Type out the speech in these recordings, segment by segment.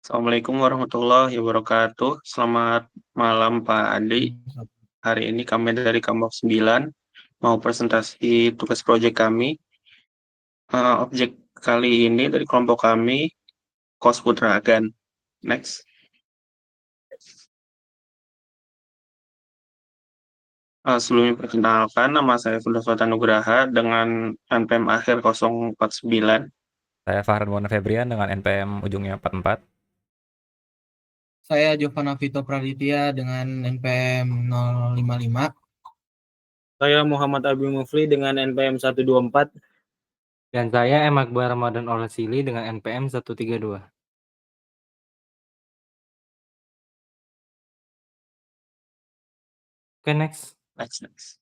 Assalamualaikum warahmatullahi wabarakatuh. Selamat malam Pak Adi. Hari ini kami dari Kelompok 9 mau presentasi tugas proyek kami. Objek kali ini dari kelompok kami Kos Putra Agan. Next. Sebelumnya perkenalkan, nama saya Fudhafat Nugraha dengan NPM akhir 049. Saya Farhan Mona Febrian dengan NPM ujungnya 44. Saya Giovanna Vito Praditya dengan NPM 055. Saya Muhammad Abi Mufli dengan NPM 124. Dan saya M. Akbar Ramadan Olasili dengan NPM 132. Oke, next. Next.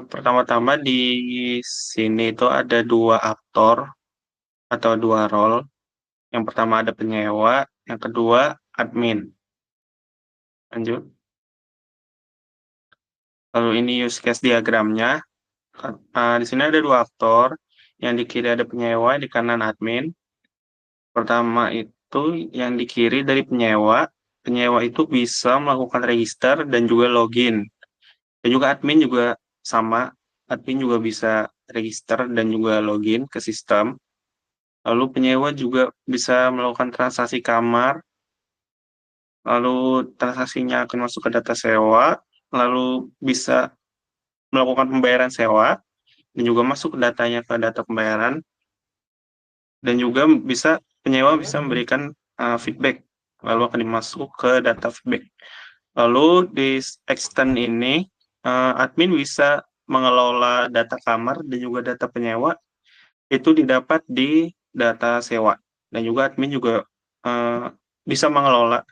Pertama-tama di sini itu ada dua aktor atau dua role. Yang pertama ada penyewa, yang kedua admin. Lanjut. Lalu ini use case diagramnya. Di sini ada dua aktor. Yang di kiri ada penyewa, di kanan admin. Pertama itu yang di kiri dari penyewa. Penyewa itu bisa melakukan register dan juga login. Dan juga admin juga sama. Admin juga bisa register dan juga login ke sistem. Lalu penyewa juga bisa melakukan transaksi kamar. Lalu transaksinya akan masuk ke data sewa. Lalu bisa melakukan pembayaran sewa. Dan juga masuk datanya ke data pembayaran. Dan juga penyewa bisa memberikan feedback. Lalu akan dimasuk ke data feedback. Lalu di extend ini, admin bisa mengelola data kamar dan juga data penyewa. Itu didapat di data sewa. Dan juga admin juga bisa mengelola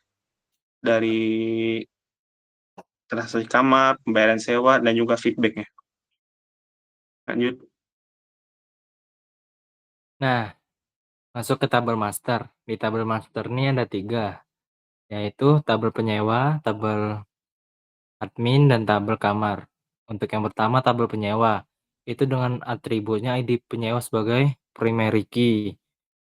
dari transaksi kamar, pembayaran sewa, dan juga feedbacknya. Lanjut. Nah, masuk ke tabel master. Di tabel master ini ada 3, yaitu tabel penyewa, tabel admin, dan tabel kamar. Untuk yang pertama, tabel penyewa. Itu dengan atributnya ID penyewa sebagai primary key.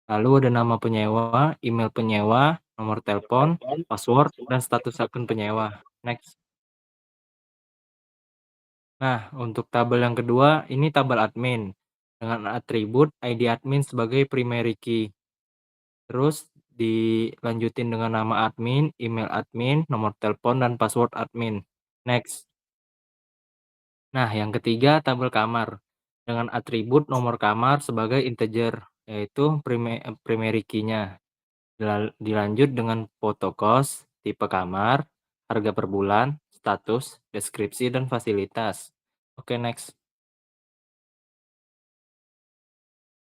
Lalu ada nama penyewa, email penyewa, nomor telepon, password, dan status akun penyewa. Next. Nah, untuk tabel yang kedua, ini tabel admin dengan atribut ID admin sebagai primary key. Terus dilanjutin dengan nama admin, email admin, nomor telepon, dan password admin. Next. Nah, yang ketiga tabel kamar dengan atribut nomor kamar sebagai integer, yaitu primary key-nya. Dilanjut dengan foto kos, tipe kamar, harga per bulan, status, deskripsi, dan fasilitas. Oke, next.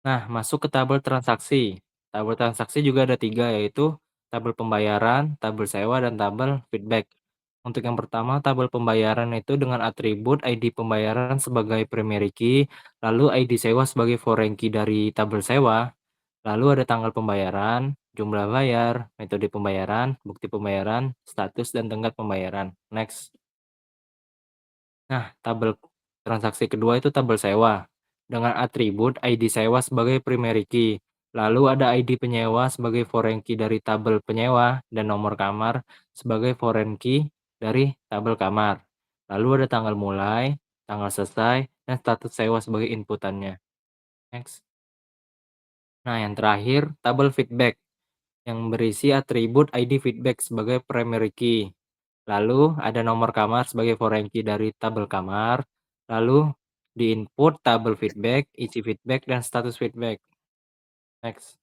Nah, masuk ke tabel transaksi. Tabel transaksi juga ada 3, yaitu tabel pembayaran, tabel sewa, dan tabel feedback. Untuk yang pertama, tabel pembayaran itu dengan atribut ID pembayaran sebagai primary key, lalu ID sewa sebagai foreign key dari tabel sewa, lalu ada tanggal pembayaran, jumlah bayar, metode pembayaran, bukti pembayaran, status, dan tenggat pembayaran. Next. Nah, tabel transaksi kedua itu tabel sewa dengan atribut ID sewa sebagai primary key. Lalu ada ID penyewa sebagai foreign key dari tabel penyewa dan nomor kamar sebagai foreign key dari tabel kamar. Lalu ada tanggal mulai, tanggal selesai, dan status sewa sebagai inputannya. Next. Nah, yang terakhir tabel feedback yang berisi atribut ID feedback sebagai primary key. Lalu ada nomor kamar sebagai foreign key dari tabel kamar. Lalu di input tabel feedback, isi feedback, dan status feedback. Next.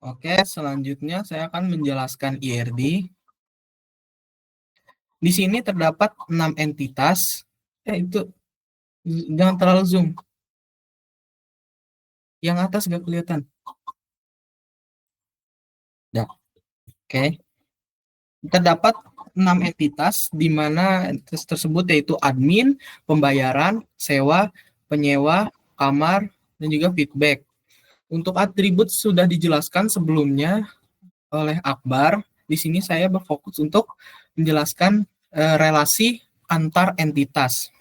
Oke, selanjutnya saya akan menjelaskan IRD. Di sini terdapat 6 entitas. Itu jangan terlalu zoom. Yang atas nggak kelihatan. Dah. Oke. Terdapat 6 entitas di mana entitas tersebut yaitu admin, pembayaran, sewa, penyewa, kamar, dan juga feedback. Untuk atribut sudah dijelaskan sebelumnya oleh Akbar. Di sini saya berfokus untuk menjelaskan relasi antar entitas.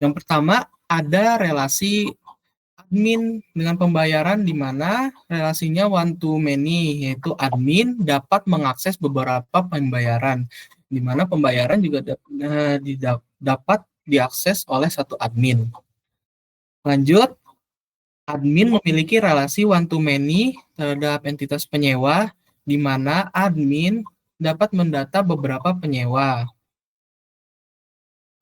Yang pertama ada relasi admin dengan pembayaran di mana relasinya one to many, yaitu admin dapat mengakses beberapa pembayaran, di mana pembayaran juga dapat diakses oleh satu admin. Lanjut, admin memiliki relasi one to many terhadap entitas penyewa, di mana admin dapat mendata beberapa penyewa.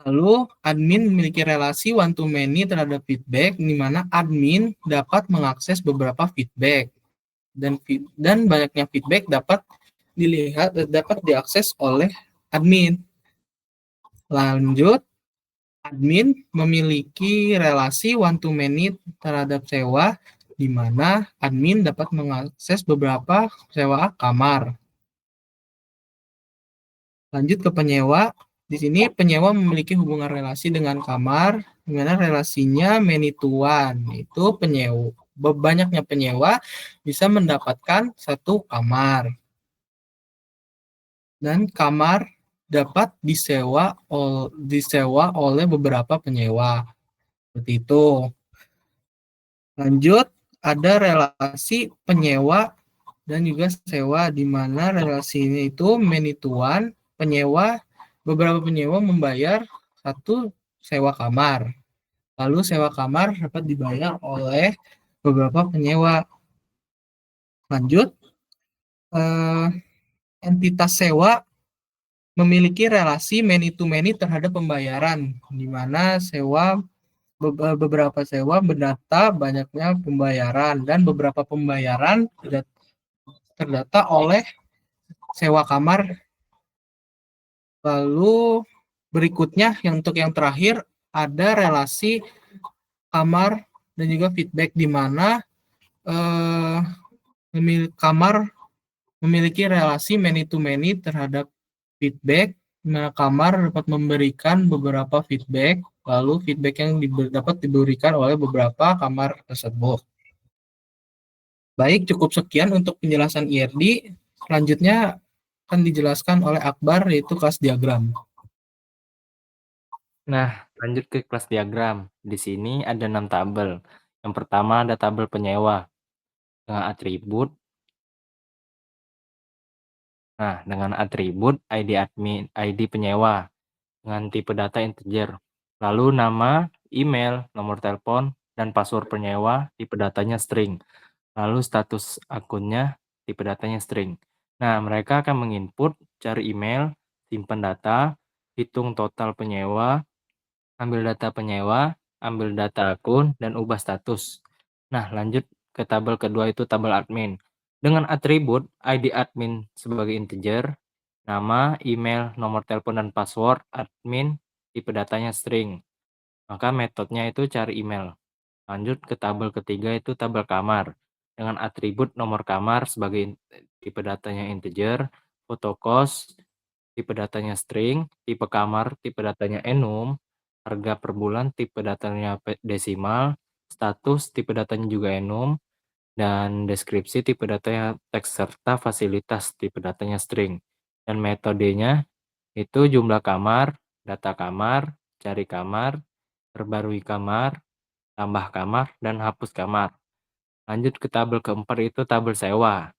Lalu, admin memiliki relasi one to many terhadap feedback, di mana admin dapat mengakses beberapa feedback. Dan banyaknya feedback dapat diakses oleh admin. Lanjut, admin memiliki relasi one to many terhadap sewa, di mana admin dapat mengakses beberapa sewa kamar. Lanjut ke penyewa. Di sini penyewa memiliki hubungan relasi dengan kamar, di mana relasinya many to one, yaitu banyaknya penyewa bisa mendapatkan satu kamar. Dan kamar dapat disewa oleh beberapa penyewa. Seperti itu. Lanjut, ada relasi penyewa dan juga sewa, di mana relasinya itu many to one, beberapa penyewa membayar satu sewa kamar. Lalu sewa kamar dapat dibayar oleh beberapa penyewa. Lanjut, entitas sewa memiliki relasi many to many terhadap pembayaran, di mana beberapa sewa mendata banyaknya pembayaran, dan beberapa pembayaran terdata oleh sewa kamar. Lalu berikutnya untuk yang terakhir ada relasi kamar dan juga feedback, di mana kamar memiliki relasi many to many terhadap feedback. Nah, kamar dapat memberikan beberapa feedback, lalu feedback yang dapat diberikan oleh beberapa kamar tersebut. Baik, cukup sekian untuk penjelasan IRD. Selanjutnya akan dijelaskan oleh Akbar, yaitu kelas diagram. Nah, lanjut ke kelas diagram. Di sini ada 6 tabel. Yang pertama ada tabel penyewa dengan atribut. Nah, dengan atribut ID admin, ID penyewa dengan tipe data integer. Lalu nama, email, nomor telepon, dan password penyewa, tipe datanya string. Lalu status akunnya, tipe datanya string. Nah, mereka akan menginput, cari email, simpan data, hitung total penyewa, ambil data penyewa, ambil data akun, dan ubah status. Nah, lanjut ke tabel kedua, itu tabel admin. Dengan atribut ID admin sebagai integer, nama, email, nomor telepon, dan password admin, tipe datanya string. Maka metodenya itu cari email. Lanjut ke tabel ketiga, itu tabel kamar. Dengan atribut nomor kamar sebagai tipe datanya integer, foto kos, tipe datanya string, tipe kamar, tipe datanya enum, harga per bulan, tipe datanya desimal, status, tipe datanya juga enum, dan deskripsi, tipe datanya teks, serta fasilitas, tipe datanya string. Dan metodenya itu jumlah kamar, data kamar, cari kamar, perbarui kamar, tambah kamar, dan hapus kamar. Lanjut ke tabel keempat, itu tabel sewa.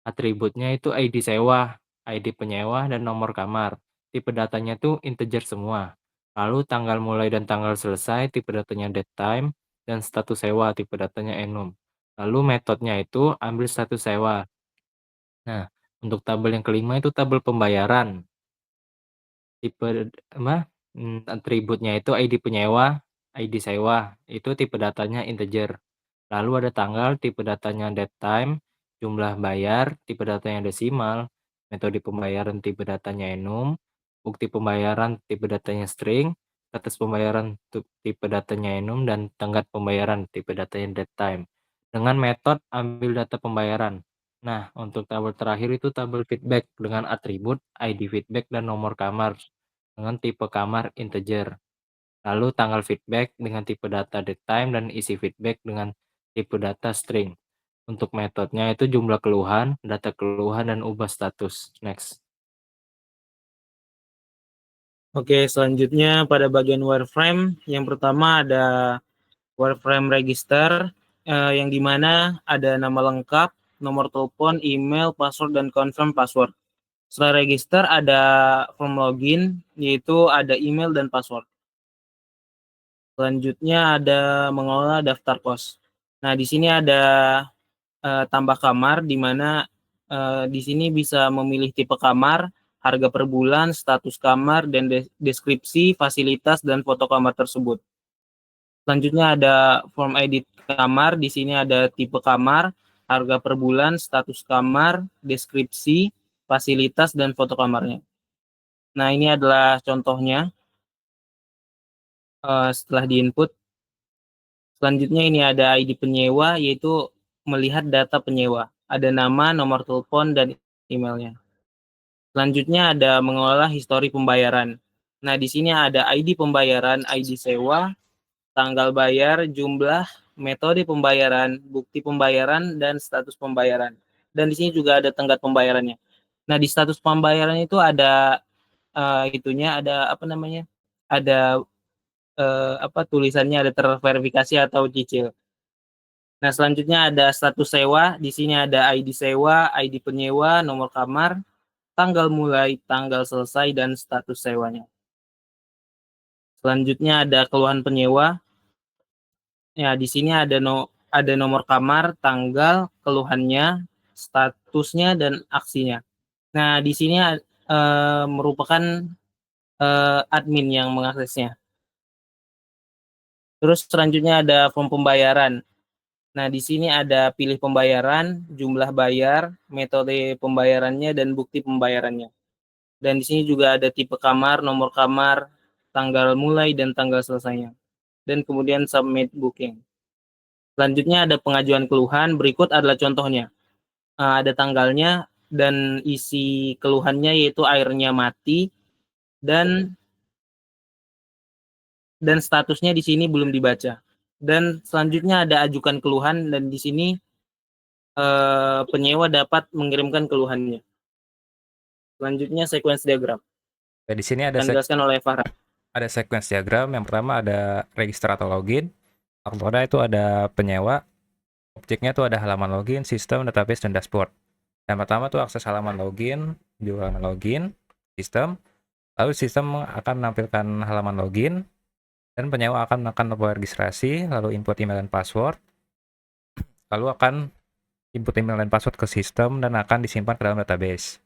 Atributnya itu ID sewa, ID penyewa, dan nomor kamar. Tipe datanya itu integer semua. Lalu tanggal mulai dan tanggal selesai, tipe datanya date time, dan status sewa, tipe datanya enum. Lalu metodenya itu ambil status sewa. Nah, untuk tabel yang kelima itu tabel pembayaran. Tipe atributnya itu ID penyewa, ID sewa, itu tipe datanya integer. Lalu ada tanggal, tipe datanya date time, jumlah bayar, tipe datanya desimal, metode pembayaran, tipe datanya enum, bukti pembayaran, tipe datanya string, status pembayaran, tipe datanya enum, dan tenggat pembayaran, tipe datanya date time. Dengan metode ambil data pembayaran. Nah, untuk tabel terakhir itu tabel feedback dengan atribut ID feedback dan nomor kamar dengan tipe kamar integer. Lalu tanggal feedback dengan tipe data date time dan isi feedback dengan tipe data string. Untuk metodenya itu jumlah keluhan, data keluhan, dan ubah status. Next. Oke, selanjutnya pada bagian wireframe, yang pertama ada Wireframe register yang dimana ada nama lengkap, nomor telepon, email, password, dan confirm password. Setelah register ada form login, yaitu ada email dan password. Selanjutnya ada mengelola daftar kos. Nah, di sini ada tambah kamar, di mana di sini bisa memilih tipe kamar, harga per bulan, status kamar, dan deskripsi, fasilitas, dan foto kamar tersebut. Selanjutnya ada form edit kamar, di sini ada tipe kamar, harga per bulan, status kamar, deskripsi, fasilitas, dan foto kamarnya. Nah, ini adalah contohnya setelah di-input. Selanjutnya ini ada ID penyewa, yaitu melihat data penyewa. Ada nama, nomor telepon, dan emailnya. Selanjutnya ada mengelola histori pembayaran. Nah, di sini ada ID pembayaran, ID sewa, tanggal bayar, jumlah, metode pembayaran, bukti pembayaran, dan status pembayaran. Dan di sini juga ada tenggat pembayarannya. Nah, di status pembayaran itu ada ada apa namanya? Ada tulisannya ada terverifikasi atau cicil. Nah, selanjutnya ada status sewa. Di sini ada ID sewa, ID penyewa, nomor kamar, tanggal mulai, tanggal selesai, dan status sewanya. Selanjutnya ada keluhan penyewa. Ya, di sini ada nomor kamar, tanggal, keluhannya, statusnya, dan aksinya. Nah, di sini merupakan admin yang mengaksesnya. Terus selanjutnya ada form pembayaran. Nah, di sini ada pilih pembayaran, jumlah bayar, metode pembayarannya, dan bukti pembayarannya. Dan di sini juga ada tipe kamar, nomor kamar, tanggal mulai, dan tanggal selesainya. Dan kemudian submit booking. Selanjutnya ada pengajuan keluhan, berikut adalah contohnya. Ada tanggalnya dan isi keluhannya yaitu airnya mati dan statusnya di sini belum dibaca. Dan selanjutnya ada ajukan keluhan dan di sini penyewa dapat mengirimkan keluhannya. Selanjutnya sequence diagram. Di sini ada akan dijelaskan oleh Farah. ada sequence diagram. Yang pertama ada register atau login. Aktornya itu ada penyewa. Objeknya itu ada halaman login, sistem, database, dan dashboard. Yang pertama tuh akses halaman login, di halaman login, sistem. Lalu sistem akan menampilkan halaman login, dan penyewa akan melakukan registrasi, lalu input email dan password. Lalu akan input email dan password ke sistem dan akan disimpan ke dalam database.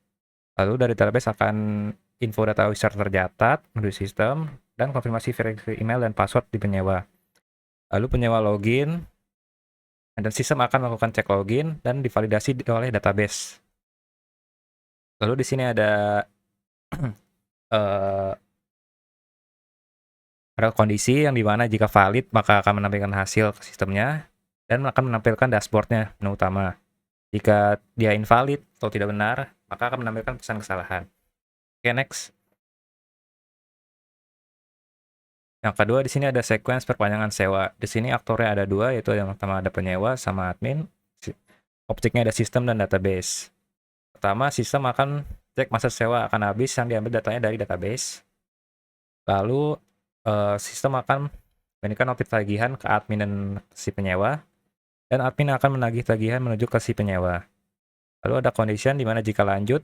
Lalu dari database akan info data user tercatat menuju sistem dan konfirmasi verifikasi email dan password di penyewa. Lalu penyewa login dan sistem akan melakukan cek login dan divalidasi oleh database. Lalu di sini ada ada kondisi yang dimana jika valid maka akan menampilkan hasil ke sistemnya dan akan menampilkan dashboardnya menu utama. Jika dia invalid atau tidak benar maka akan menampilkan pesan kesalahan. Oke, next. Yang kedua di sini ada sequence perpanjangan sewa. Di sini aktornya ada dua, yaitu yang pertama ada penyewa sama admin. Objeknya ada sistem dan database. Pertama, sistem akan cek masa sewa akan habis yang diambil datanya dari database. Lalu sistem akan memberikan notif tagihan ke admin dan si penyewa. Dan admin akan menagih tagihan menuju ke si penyewa. Lalu ada condition di mana jika lanjut,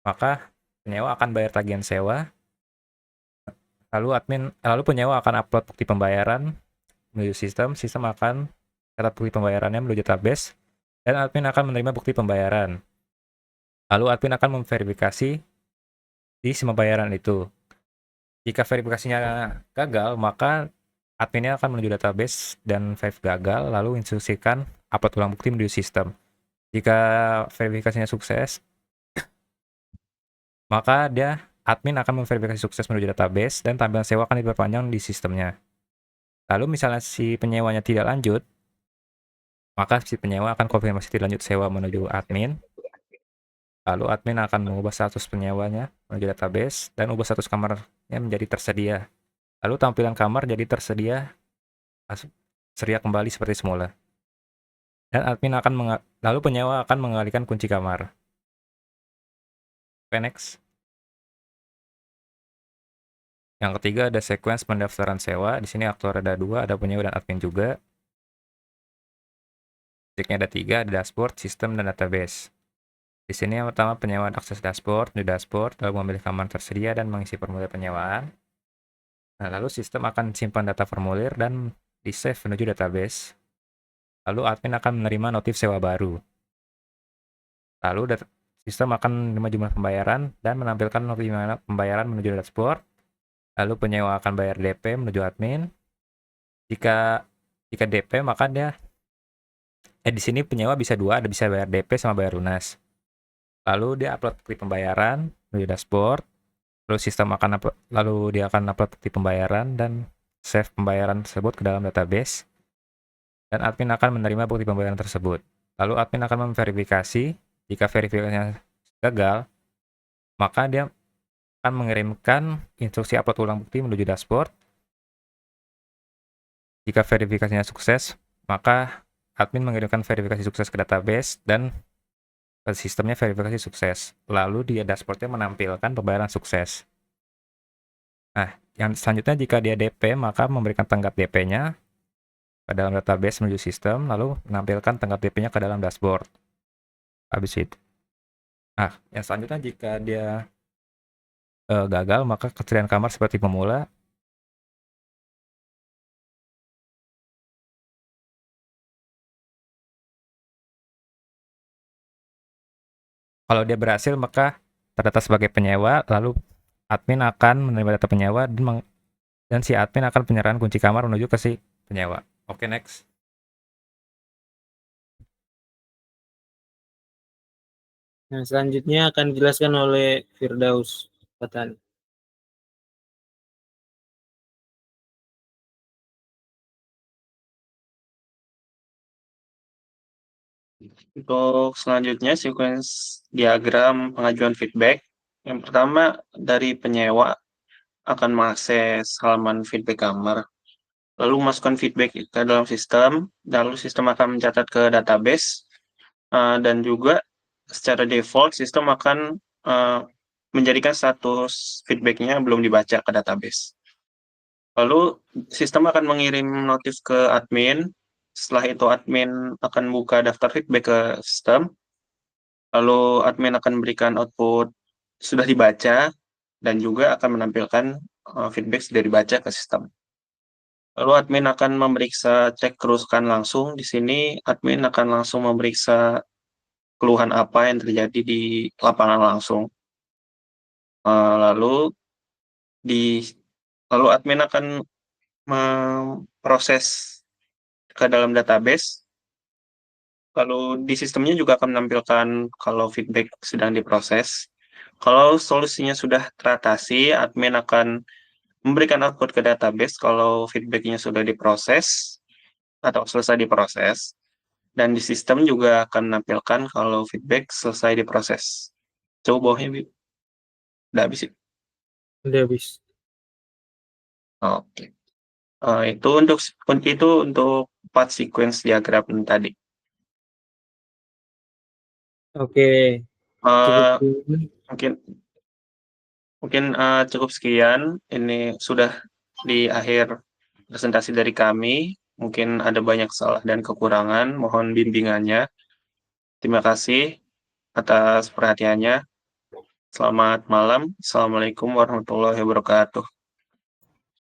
maka penyewa akan bayar tagihan sewa. Lalu penyewa akan upload bukti pembayaran menuju sistem akan catat bukti pembayarannya menuju database, dan admin akan menerima bukti pembayaran. Lalu admin akan memverifikasi di semua bayaran itu. Jika verifikasinya gagal, maka adminnya akan menuju database dan gagal, lalu instruksikan upload ulang bukti menuju sistem. Jika verifikasinya sukses, maka admin akan memverifikasi sukses menuju database dan tampilan sewa akan diperpanjang di sistemnya. Lalu misalnya si penyewanya tidak lanjut, maka si penyewa akan konfirmasi tidak lanjut sewa menuju admin. Lalu admin akan mengubah status penyewanya menuju database dan ubah status kamarnya menjadi tersedia. Lalu tampilan kamar jadi tersedia kembali seperti semula. Dan lalu penyewa akan mengalihkan kunci kamar. Oke, next. Yang ketiga ada sequence pendaftaran sewa. Di sini aktor ada dua, ada penyewa dan admin juga. Objeknya ada 3, ada dashboard, sistem, dan database. Di sini yang pertama penyewaan akses dashboard, di dashboard, lalu memilih kamar tersedia dan mengisi formulir penyewaan. Nah, lalu sistem akan simpan data formulir dan di-save menuju database. Lalu admin akan menerima notif sewa baru. Lalu sistem akan menerima jumlah pembayaran dan menampilkan notif pembayaran menuju dashboard. Lalu penyewa akan bayar DP menuju admin. Jika DP maka dia di sini penyewa bisa dua, ada bisa bayar DP sama bayar lunas. Lalu dia upload bukti pembayaran menuju dashboard. Lalu dia akan upload bukti pembayaran dan save pembayaran tersebut ke dalam database. Dan admin akan menerima bukti pembayaran tersebut. Lalu admin akan memverifikasi. Jika verifikasinya gagal, maka dia akan mengirimkan instruksi upload ulang bukti menuju dashboard. Jika verifikasinya sukses, maka admin mengirimkan verifikasi sukses ke database dan ke sistemnya verifikasi sukses. Lalu di dashboardnya menampilkan pembayaran sukses. Nah, yang selanjutnya jika dia DP, maka memberikan tenggat DP-nya ke dalam database menuju sistem, lalu menampilkan tenggat DP-nya ke dalam dashboard. Habis itu. Nah, yang selanjutnya jika dia gagal, maka ketersediaan kamar seperti pemula. Kalau dia berhasil, maka terdata sebagai penyewa, lalu admin akan menerima data penyewa dan si admin akan penyerahan kunci kamar menuju ke si penyewa. Oke, next. Nah, selanjutnya akan dijelaskan oleh Firdaus Fatani. Untuk selanjutnya sequence diagram pengajuan feedback. Yang pertama dari penyewa akan mengakses halaman feedback kamar, lalu masukkan feedback ke dalam sistem, lalu sistem akan mencatat ke database, dan juga secara default sistem akan menjadikan status feedbacknya belum dibaca ke database. Lalu sistem akan mengirim notif ke admin. Setelah itu admin akan buka daftar feedback ke sistem. Lalu admin akan memberikan output sudah dibaca dan juga akan menampilkan feedback sudah dibaca ke sistem. Lalu admin akan memeriksa cek kerusakan langsung. Di sini admin akan langsung memeriksa keluhan apa yang terjadi di lapangan langsung. Lalu admin akan memproses ke dalam database. Lalu di sistemnya juga akan menampilkan kalau feedback sedang diproses. Kalau solusinya sudah teratasi, admin akan memberikan output ke database kalau feedbacknya sudah diproses atau selesai diproses. Dan di sistem juga akan menampilkan kalau feedback selesai diproses. Coba bawahnya, Bi. Udah habis ya? Udah habis. Oke. Itu untuk 4 sequence diagram tadi. Oke. Uh, Cukup. mungkin cukup sekian. Ini sudah di akhir presentasi dari kami. Mungkin ada banyak salah dan kekurangan. Mohon bimbingannya. Terima kasih atas perhatiannya. Selamat malam. Assalamualaikum warahmatullahi wabarakatuh.